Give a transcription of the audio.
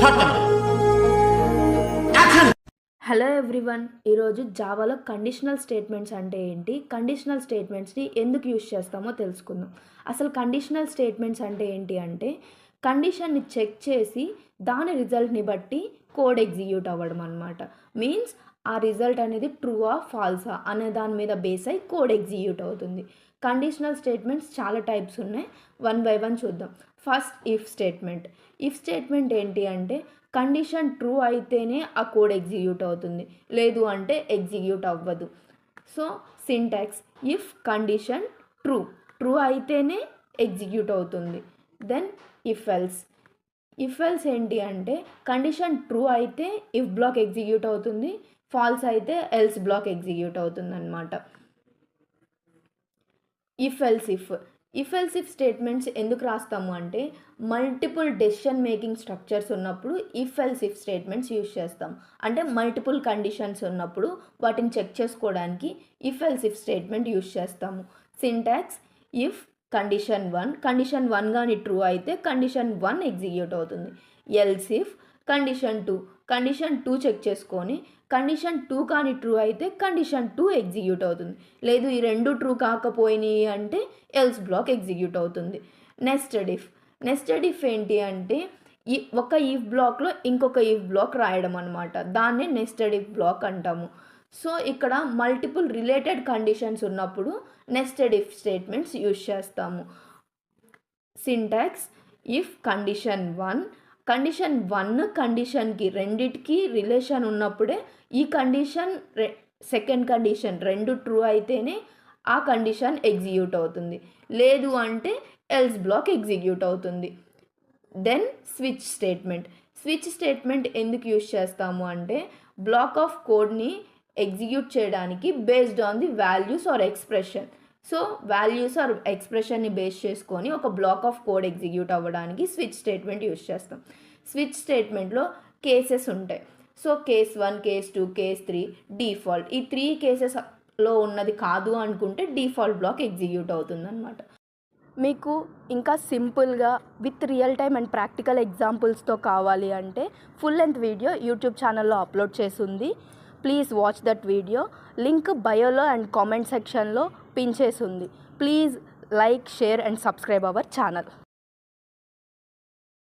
Third camera. Action. Hello everyone, ఈరోజు జావాలో conditional statements అంటే ఏంటి, కండిషనల్ స్టేట్మెంట్స్ని ఎందుకు యూజ్ చేస్తామో తెలుసుకుందాం. అసలు కండిషనల్ స్టేట్మెంట్స్ అంటే ఏంటి అంటే కండిషన్ని చెక్ చేసి దాని రిజల్ట్ని బట్టి కోడ్ ఎగ్జిక్యూట్ అవ్వడం అనమాట. మీన్స్ ఆ రిజల్ట్ అనేది ట్రూ ఆ ఫాల్సా అనే దాని మీద బేస్ అయి కోడ్ ఎగ్జిక్యూట్ అవుతుంది. కండిషనల్ స్టేట్మెంట్స్ చాలా టైప్స్ ఉన్నాయి, వన్ బై వన్ చూద్దాం. First if statement. If statement ఏంటి అంటే కండిషన్ ట్రూ అయితేనే ఆ కోడ్ ఎగ్జిక్యూట్ అవుతుంది, లేదు అంటే ఎగ్జిక్యూట్ అవ్వదు. So syntax if condition true అయితేనే ఎగ్జిక్యూట్ అవుతుంది. Then if else. If else ఏంటి అంటే కండిషన్ ట్రూ అయితే ఇఫ్ బ్లాక్ ఎగ్జిక్యూట్ అవుతుంది, ఫాల్స్ అయితే ఎల్స్ బ్లాక్ ఎగ్జిక్యూట్ అవుతుంది అనమాట. ఇఫ్ ఎల్స్ ఇఫ్ స్టేట్మెంట్స్ ఎందుకు రాస్తాము అంటే మల్టిపుల్ డెసిషన్ మేకింగ్ స్ట్రక్చర్స్ ఉన్నప్పుడు ఇఫ్ స్టేట్మెంట్స్ యూజ్ చేస్తాం. అంటే మల్టిపుల్ కండిషన్స్ ఉన్నప్పుడు వాటిని చెక్ చేసుకోవడానికి ఇఫ్ స్టేట్మెంట్ యూజ్ చేస్తాము. సింటాక్స్ ఇఫ్ కండిషన్ 1 కానీ ట్రూ అయితే కండిషన్ 1 ఎగ్జిక్యూట్ అవుతుంది. ఎల్స్ ఇఫ్ కండిషన్ 2 చెక్ చేసుకొని కండిషన్ 2 కానీ ట్రూ అయితే కండిషన్ 2 ఎగ్జిక్యూట్ అవుతుంది, లేదు ఈ రెండు ట్రూ కాకపోయినాయి అంటే ఎల్స్ బ్లాక్ ఎగ్జిక్యూట్ అవుతుంది. నెస్టెడ్ ఇఫ్ ఏంటి అంటే ఒక ఇఫ్ బ్లాక్లో ఇంకొక ఇఫ్ బ్లాక్ రాయడం అనమాట, దాన్నే నెస్టెడ్ ఇఫ్ బ్లాక్ అంటాము. సో ఇక్కడ మల్టిపుల్ రిలేటెడ్ కండిషన్స్ ఉన్నప్పుడు నెస్టెడ్ ఇఫ్ స్టేట్మెంట్స్ యూజ్ చేస్తాము. సింటాక్స్ ఇఫ్ కండిషన్ 1 కండిషన్కి రెండిటికి రిలేషన్ ఉన్నప్పుడే ఈ కండిషన్ సెకండ్ కండిషన్ రెండు ట్రూ అయితేనే ఆ కండిషన్ ఎగ్జిక్యూట్ అవుతుంది, లేదు అంటే ఎల్స్ బ్లాక్ ఎగ్జిక్యూట్ అవుతుంది. దెన్ స్విచ్ స్టేట్మెంట్ ఎందుకు యూజ్ చేస్తాము అంటే బ్లాక్ ఆఫ్ కోడ్ని ఎగ్జిక్యూట్ చేయడానికి based on the values or expression. So values or ఎక్స్ప్రెషన్ని బేస్ చేసుకొని ఒక బ్లాక్ ఆఫ్ కోడ్ ఎగ్జిక్యూట్ అవ్వడానికి స్విచ్ స్టేట్మెంట్ యూజ్ చేస్తాం. స్విచ్ స్టేట్మెంట్లో కేసెస్ ఉంటాయి. So case 1, case 2, case 3 default. ఈ 3 కేసెస్లో ఉన్నది కాదు అనుకుంటే డిఫాల్ట్ బ్లాక్ ఎగ్జిక్యూట్ అవుతుంది అనమాట. మీకు ఇంకా సింపుల్గా with real time and practical ఎగ్జాంపుల్స్తో కావాలి అంటే ఫుల్ లెంత్ వీడియో యూట్యూబ్ ఛానల్లో అప్లోడ్ చేసింది. Please watch that video. Link బయోలో అండ్ కామెంట్ సెక్షన్లో పిన్ చేసి ఉంది. Please like, share and subscribe our channel.